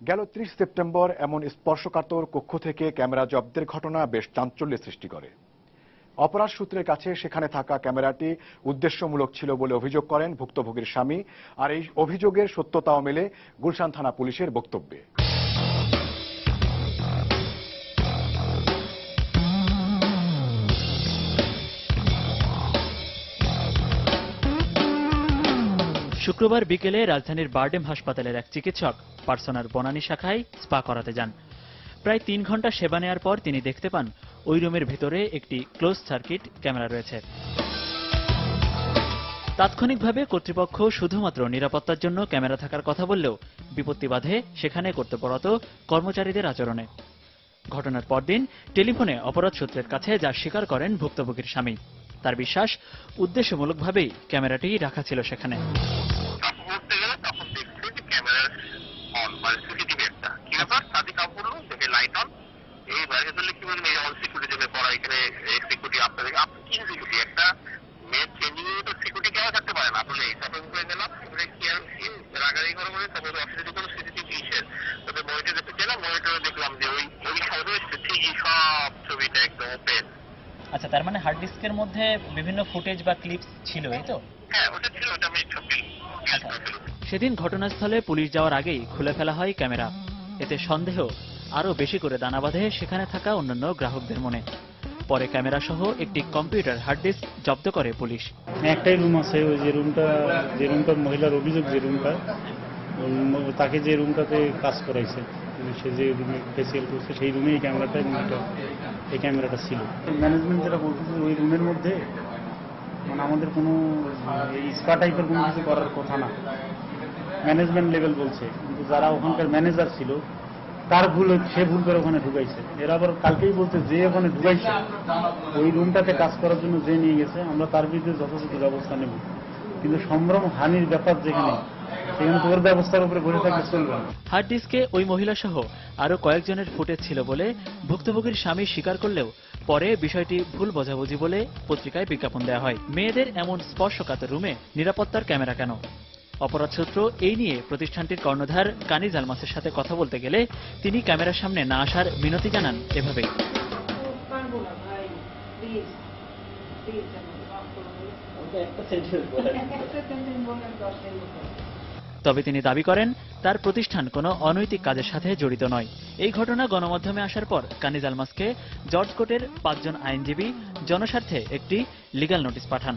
গেল 30 সেপ্টেম্বর এমন স্পর্শকাতর কক্ষ থেকে ক্যামেরা জব্দের ঘটনা বেশ চাঞ্চল্যের সৃষ্টি করে। অপরাধ সূত্রের কাছে সেখানে থাকা ক্যামেরাটি উদ্দেশ্যমূলক ছিল বলে অভিযোগ করেন ভুক্তভোগীর স্বামী, আর এই অভিযোগের সত্যতাও মেলে গুলশান থানা পুলিশের বক্তব্যে। শুক্রবার বিকেলে রাজধানীর বারডেম হাসপাতালের এক চিকিৎসক পার্সোনার বনানী শাখায় স্পা করাতে যান। প্রায় 3 ঘন্টা সেবা নেওয়ার পর তিনি দেখতে পান ওই রুমের ভিতরে একটি ক্লোজ সার্কিট ক্যামেরা রয়েছে। তাৎক্ষণিকভাবে কর্তৃপক্ষ শুধুমাত্র নিরাপত্তার জন্য ক্যামেরা থাকার কথা বললেও বিপত্তি বাধে সেখানে কর্তব্যরত কর্মচারীদের আচরণে। ঘটনার পরদিন টেলিফোনে অপরাধ সূত্রের কাছে যা স্বীকার করেন ভুক্তভোগীর স্বামী। তার বিশ্বাস, উদ্দেশ্যমূলকভাবেই ক্যামেরাটি রাখা ছিল সেখানে। আচ্ছা, তার মানে হার্ড ডিস্কের মধ্যে বিভিন্ন ফুটেজ বা ক্লিপস ছিল, এই তো? হ্যাঁ, ওটা ছিল, ওটা আমি ছবি। সেদিন ঘটনাস্থলে পুলিশ যাওয়ার আগেই খুলে ফেলা হয় ক্যামেরা। এতে সন্দেহ আরো বেশি করে দানা বাঁধে সেখানে থাকা অন্যান্য গ্রাহকদের মনে। পরে ক্যামেরা সহ একটি কম্পিউটার হার্ড ডিস্ক জব্দ করে পুলিশ। একটাই রুম আছে, ওই যে রুমটা মহিলার অভিযোগ, যে রুমটা তাকে যে রুমটাতে কাজ করাইছে, সে যে রুমে ফেসিয়াল করছে সেই রুমেই ক্যামেরাটা এবং এই ক্যামেরাটা ছিল। ম্যানেজমেন্ট যেটা বলতেছে ওই রুমের মধ্যে মানে আমাদের কোনো এই স্পা টাইপের কোনো কিছু করার কথা না, ম্যানেজমেন্ট লেভেল বলছে, কিন্তু যারা ওখানকার ম্যানেজার ছিল তার ভুল, সে ভুল করে ওখানে ঢুকাইছে। এরা আবার কালকেই বলছে যে ওখানে ঢুকাইছে ওই রুমটাতে কাজ করার জন্য যে নিয়ে গেছে আমরা তার বিরুদ্ধে যথাযথ ব্যবস্থা নেব, কিন্তু সম্ভ্রম হানির ব্যাপার যেখানে সেখানে তোর ব্যবস্থার উপরে বসে থাকলে চলবে না। হার্ড ডিস্কে ওই মহিলা সহ আরো কয়েকজনের ফুটেজ ছিল বলে ভুক্তভোগীর স্বামী স্বীকার করলেও পরে বিষয়টি ভুল বোঝাবুঝি বলে পত্রিকায় বিজ্ঞাপন দেওয়া হয়। মেয়েদের এমন স্পর্শকাতর রুমে নিরাপত্তার ক্যামেরা কেন? অপরাধ সূত্র এই নিয়ে প্রতিষ্ঠানটির কর্ণধার কানিজ আলমাসের সাথে কথা বলতে গেলে তিনি ক্যামেরার সামনে না আসার মিনতি জানান এভাবে। তবে তিনি দাবি করেন তার প্রতিষ্ঠান কোনো অনৈতিক কাজের সাথে জড়িত নয়। এই ঘটনা গণমাধ্যমে আসার পর কানিজ আলমাসকে জর্জ কোর্টের 5 জন আইনজীবী জনস্বার্থে একটি লিগ্যাল নোটিশ পাঠান।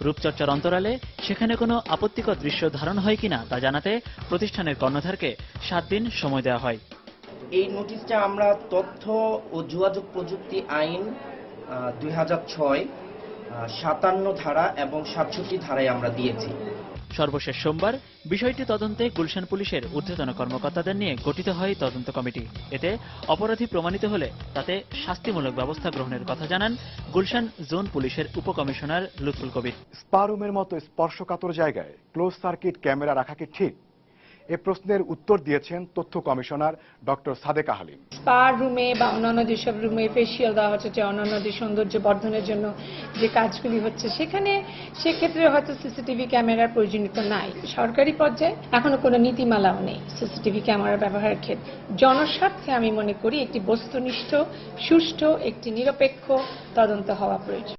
রূপচর্চার অন্তরালে সেখানে কোনো আপত্তিকর দৃশ্য ধারণ হয় কিনা তা জানাতে প্রতিষ্ঠানের কর্ণধারকে 7 দিন সময় দেওয়া হয়। এই নোটিশটা আমরা তথ্য ও যোগাযোগ প্রযুক্তি আইন 2006, 57 ধারা এবং 67 ধারায় আমরা দিয়েছি। সর্বশেষ সোমবার বিষয়টি তদন্তে গুলশান পুলিশের ঊর্ধ্বতন কর্মকর্তাদের নিয়ে গঠিত হয় তদন্ত কমিটি। এতে অপরাধী প্রমাণিত হলে তাতে শাস্তিমূলক ব্যবস্থা গ্রহণের কথা জানান গুলশান জোন পুলিশের উপকমিশনার লুৎফুল কবির। স্পা রুমের মতো স্পর্শকাতর জায়গায় ক্লোজ সার্কিট ক্যামেরা রাখা কি ঠিক? এ প্রশ্নের উত্তর দিয়েছেন তথ্য commissioner doctor Sadeka Halim. Spa রুমে বা অন্যান্য যেসব রুমে ফেসিয়াল দেওয়া হচ্ছে, যে অন্যান্য যে সৌন্দর্য বর্ধনের জন্য যে কাজগুলি হচ্ছে, সেক্ষেত্রে হয়তো সিসিটিভি ক্যামেরার প্রয়োজনীয়তা নাই। সরকারি পর্যায়ে এখনো কোনো নীতিমালাও নেই সিসিটিভি ক্যামেরা ব্যবহারের ক্ষেত্রে। জনস্বার্থে আমি মনে করি একটি বস্তুনিষ্ঠ, সুষ্ঠু, একটি নিরপেক্ষ তদন্ত হওয়া প্রয়োজন।